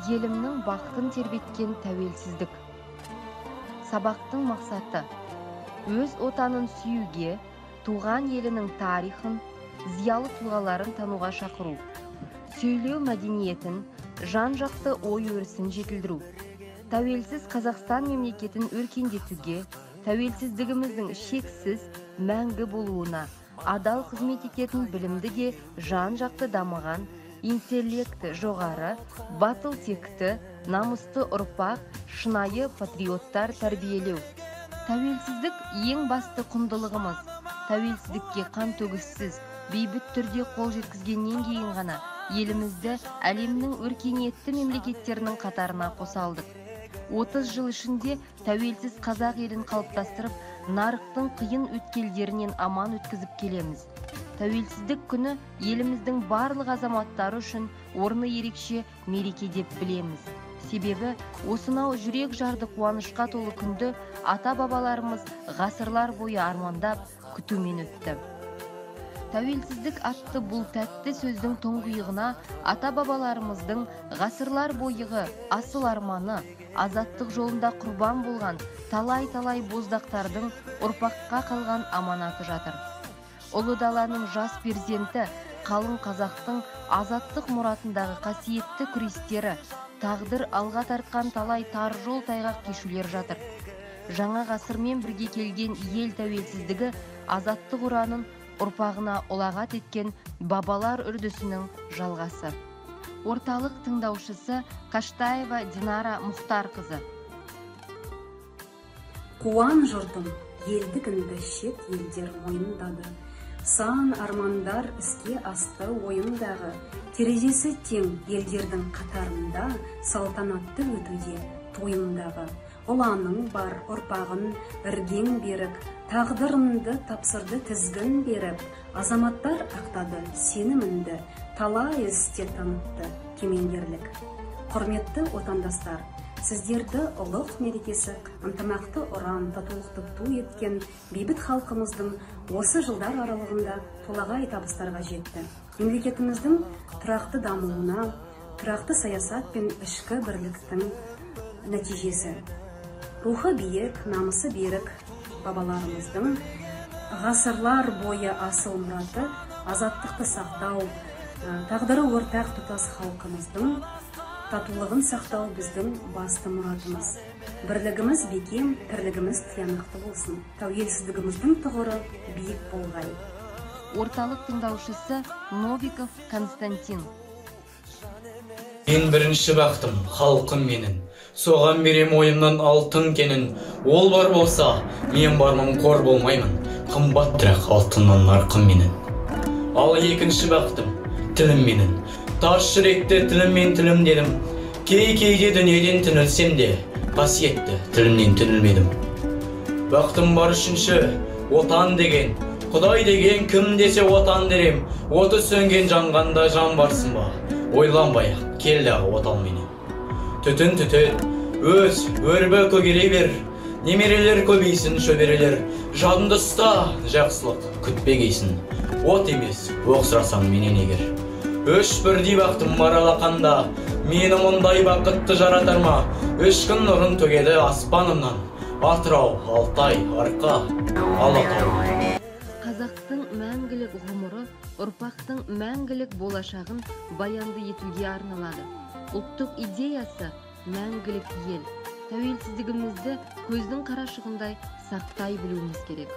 елімнің бақытын тербеткен тәуелсіздік. Сабақтың мақсаты өз отанын сүюге, туған елінің тарихын, зиялы тұлғаларын тануға шақыру, сөйлеу мәдениетін, жан-жақты ой өрісін жетілдіру, тәуелсіз Қазақстан мемлекетін өркендетуге, тәуелсіздігіміздің шексіз, мәңгі болуына адал қызмет ететін білімді де жан-жақты дамыған, интеллекті жоғары, батыл текті, намысты ұрпақ, шынайы патриоттар тәрбиелеу. Тәуелсіздік ең басты құндылығымыз. Тәуелсіздікке қан төгіссіз, бейбіт түрде қол жеткізгеннен кейін ғана елімізді әлемнің өркениетті мемлекеттерінің қатарына қоса алдық. 30 жыл ішінде тәуелсіз қазақ елін қалыптастырып, нарықтың қиын өткелдерінен аман өткізіп келеміз. Тәуелсіздік күні еліміздің барлық азаматтары үшін орны ерекше мереке деп білеміз. Себебі осынау жүрек жарды қуанышқа толы күнді ата-бабаларымыз ғасырлар бойы армандап күтумен өтті. Тәуелсіздік атты бұл тәтті сөздің тұңғиығына ата-бабаларымыздың ғасырлар бойғы асыл арманы, азаттық жолында құрбан болған талай-талай боздақтардың ұрпаққа қалған аманаты жатыр. Ұлы даланың жас перзенті, қалың қазақтың азаттық мұратындағы қасиетті күрестері, тағдыр алға тартқан талай тар жол тайғақ кешулер жатыр. Жаңа ғасырмен бірге келген ел тәуелсіздігі азаттық ұранын ұрпағына ұлағат еткен бабалар үрдісінің жалғасы. Орталық тыңдаушысы Қаштаева Динара Мұхтарқызы. Қуан жұртым, елдігінді шет елдер мойындады. Сан армандар іске асты ойындағы. Терезесі тең елдердің қатарында, салтанатты өтуде тойындағы. Ұланың бар ұрпағын іргең берік, тағдырымды тапсырды тізгін беріп, азаматтар ақтады сенімінді, талай істе танытты кемеңгерлік. Құрметті отандастар, сіздерді ұлық мерекесі, ынтымақты ұран, татулықты ту еткен бейбіт халқымыздың осы жылдар аралығында толағай табыстарға жетті. Мемлекетіміздің тұрақты дамуына, тұрақты саясат пен ішкі бірліктің нәтижесі. Рухы биік, намысы берік бабаларымыздың ғасырлар бойы асыл мұраты, азаттықты сақтау, тағдыры ортақ тұтас халқымыздың татулығын сақтау біздің басты мұратымыз. Бірлігіміз бекем, тірлігіміз тиянақты болсын. Тәуелсіздігіміздің тұғыры биік болғай. Орталық тыңдаушысы Новиков Константин. Мен бірінші бақтым, халқым менің. Соған берем ойымнан алтын кенін. Ол бар болса, мен бармын қор болмаймын. Қымбаттырақ алтыннан нарқым менің. Ал екінші бақтым, тілім менің. Тас жүректі тіліммен тілім дедім. Кей-кейде дүниеден түнілсем де, қасиетті тілімнен түнілмедім. Бақтым бар үшінші, отан деген, Құдай деген кім десе отан дерем. Оты сөнген жанғанда жан барсың ба? Ойланбай-ақ, келдағы отан менен. Түтін, өз, өрбі көгере бер. Немерелер көбейсін шөберелер. Жадыңды ұста, жақсылық күтпегейсін. От емес, оқсырасаң менен егер. Үш бірдей бақтым бар алақанда. Мені мұндай бақытты жаратар ма? Үш күн нұрын төгеді аспанымнан. Атырау, Алтай, Арқа, Алатау. Қазақтың мәңгілік ғұмыры ұрпақтың мәңгілік болашағын баянды етуге арналады. Ұлттық идеясы мәңгілік ел. Тәуелсіздігімізді көздің қарашығындай сақтай білуіміз керек.